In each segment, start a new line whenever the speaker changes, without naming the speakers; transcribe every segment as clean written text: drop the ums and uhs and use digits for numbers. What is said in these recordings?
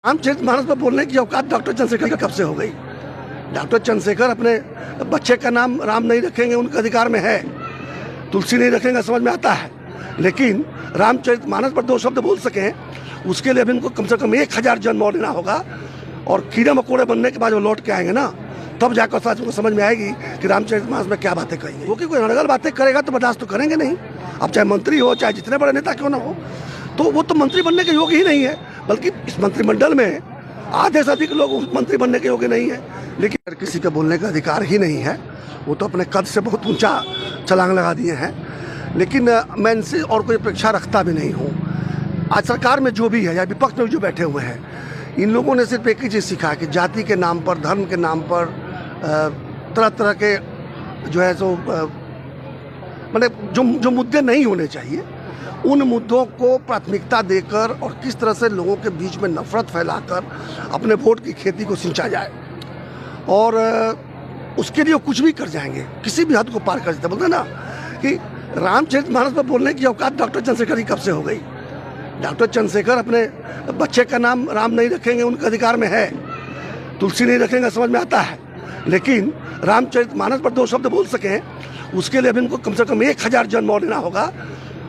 रामचरितमानस पर बोलने की औकात डॉक्टर चंद्रशेखर की कब से हो गई। डॉक्टर चंद्रशेखर अपने बच्चे का नाम राम नहीं रखेंगे, उनके अधिकार में है। तुलसी नहीं रखेंगे, समझ में आता है, लेकिन रामचरितमानस पर दो शब्द बोल सकें उसके लिए अभी उनको कम से कम 1000 जन्म और लेना होगा। और कीड़े मकोड़े बनने के बाद वो लौट के आएंगे ना, तब जाकर साथ उनको समझ में आएगी कि रामचरितमानस में क्या बातें कही। वो कि कोई अड़गल बातें करेगा तो बर्दाश्त तो करेंगे नहीं। अब चाहे मंत्री हो, चाहे जितने बड़े नेता क्यों ना हो, तो वो तो मंत्री बनने के योग्य ही नहीं है। बल्कि इस मंत्रिमंडल में आधे से अधिक लोग मंत्री बनने के योग्य नहीं है। लेकिन किसी के बोलने का अधिकार ही नहीं है। वो तो अपने कद से बहुत ऊंचा छलांग लगा दिए हैं। लेकिन मैं इनसे और कोई अपेक्षा रखता भी नहीं हूँ। आज सरकार में जो भी है या विपक्ष में जो बैठे हुए हैं, इन लोगों ने सिर्फ एक ही चीज़ सीखा है कि जाति के नाम पर, धर्म के नाम पर तरह तरह के जो है सो मतलब जो मुद्दे नहीं होने चाहिए, उन मुद्दों को प्राथमिकता देकर और किस तरह से लोगों के बीच में नफरत फैलाकर अपने वोट की खेती को सिंचा जाए। और उसके लिए वो कुछ भी कर जाएंगे, किसी भी हद को पार कर देते। बोलते हैं ना कि रामचरितमानस पर बोलने की औकात डॉक्टर चंद्रशेखर की कब से हो गई। डॉक्टर चंद्रशेखर अपने बच्चे का नाम राम नहीं रखेंगे, उनके अधिकार में है। तुलसी नहीं रखेंगे, समझ में आता है, लेकिन रामचरितमानस पर दो शब्द बोल सकें उसके लिए अभी उनको कम से कम 1000 जन्म और लेना होगा।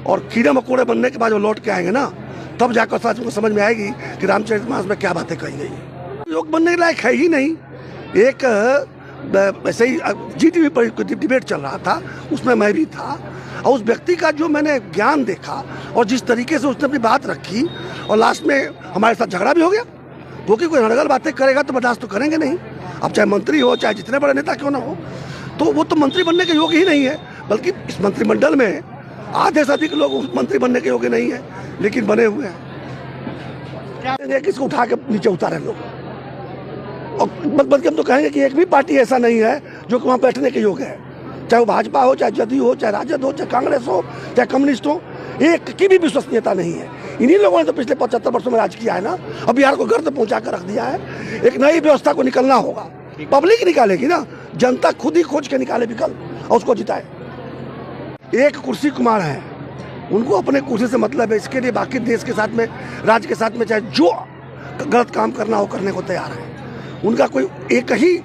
और कीड़े मकोड़े बनने के बाद वो लौट के आएंगे ना, तब जाकर साथ उनको समझ में आएगी कि रामचरितमानस में क्या बातें कही गई। योग बनने के लायक है ही नहीं। एक वैसे ही GTV पर डिबेट चल रहा था, उसमें मैं भी था, और उस व्यक्ति का जो मैंने ज्ञान देखा और जिस तरीके से उसने अपनी बात रखी, और लास्ट में हमारे साथ झगड़ा भी हो गया। वो कि कोई अड़गल बातें करेगा तो बर्दाश्त तो करेंगे नहीं। अब चाहे मंत्री हो, चाहे जितने बड़े नेता क्यों ना हो, तो वो तो मंत्री बनने के योग्य ही नहीं है। बल्कि इस मंत्रिमंडल में आधे से अधिक लोग मंत्री बनने के योग्य नहीं है, लेकिन बने हुए हैं। किसको उठा के नीचे उतारे लोग, और बल्कि हम तो कहेंगे कि एक भी पार्टी ऐसा नहीं है जो वहाँ बैठने के योग्य है। चाहे वो भाजपा हो, चाहे जदयू हो, चाहे राजद हो, चाहे कांग्रेस हो, चाहे कम्युनिस्ट हो, एक की भी विश्वसनीयता नहीं है। इन्हीं लोगों ने तो पिछले 75 वर्षों में राज किया है ना। अब बिहार को गर्द पहुंचा कर रख दिया है। एक नई व्यवस्था को निकलना होगा, पब्लिक निकालेगी ना, जनता खुद ही खोज के निकाले विकल्प और उसको जिताए। एक कुर्सी कुमार है, उनको अपने कुर्सी से मतलब है। इसके लिए बाकी देश के साथ में, राज्य के साथ में चाहे जो गलत काम करना हो करने को तैयार है। उनका कोई एक ही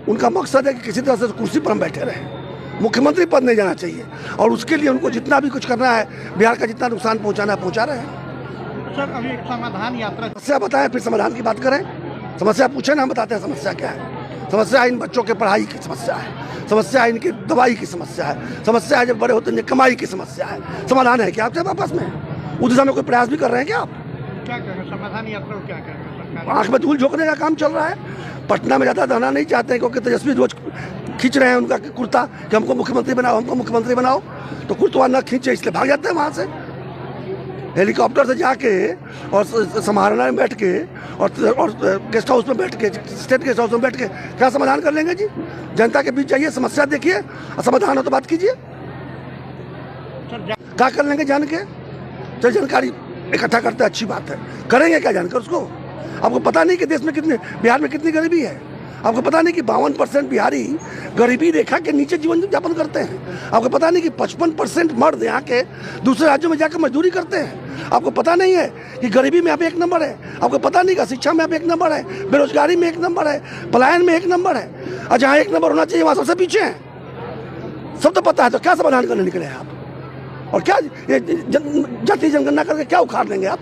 उनका मकसद है कि किसी तरह से कुर्सी पर हम बैठे रहें, मुख्यमंत्री पद नहीं जाना चाहिए। और उसके लिए उनको जितना भी कुछ करना है, बिहार का जितना नुकसान पहुंचाना है पहुंचा रहे हैं।
सर, अभी समाधान यात्रा
समस्या बताएं, फिर समाधान की बात करें। समस्या पूछे ना, हम बताते हैं समस्या क्या है। समस्या इन बच्चों के पढ़ाई की समस्या है, समस्या इनकी दवाई की समस्या है, समस्या है जब बड़े होते हैं कमाई की समस्या है। समाधान है क्या आपसे आपस में? उस दिशा में कोई प्रयास भी कर रहे हैं क्या आप?
क्या करें, समाधान यात्रा क्या करें?
आंख में धूल झोंकने का काम चल रहा है। पटना में ज़्यादा रहना नहीं चाहते हैं, क्योंकि तेजस्वी रोज खींच रहे हैं उनका कुर्ता कि हमको मुख्यमंत्री बनाओ, हमको मुख्यमंत्री बनाओ। तो कुर्ता ना खींचे, इसलिए भाग जाते हैं वहाँ से हेलीकॉप्टर से जाके, और समाहरणा में बैठ के, और गेस्ट हाउस में बैठ के, स्टेट गेस्ट हाउस में बैठ के क्या समाधान कर लेंगे जी? जनता के बीच जाइए, समस्या देखिए, और समाधान हो तो बात कीजिए। क्या कर लेंगे जान के? चल जानकारी इकट्ठा करते अच्छी बात है, करेंगे क्या जानकर उसको? आपको पता नहीं कि देश में कितने, बिहार में कितनी गरीबी है? आपको पता नहीं कि 52% बिहारी गरीबी रेखा के नीचे जीवन यापन करते हैं? आपको पता नहीं कि 55% मर्द यहाँ के दूसरे राज्यों में जाकर मजदूरी करते हैं? आपको पता नहीं है कि गरीबी में आप 1 नंबर है? आपको पता नहीं कि शिक्षा में आप 1 नंबर है, बेरोजगारी में 1 नंबर है, पलायन में 1 नंबर है, और जहाँ 1 नंबर होना चाहिए वहाँ सबसे पीछे हैं? सब तो पता है, तो क्या समाधान करने निकले हैं आप? और क्या जाति जनगणना करके क्या उखाड़ लेंगे आप?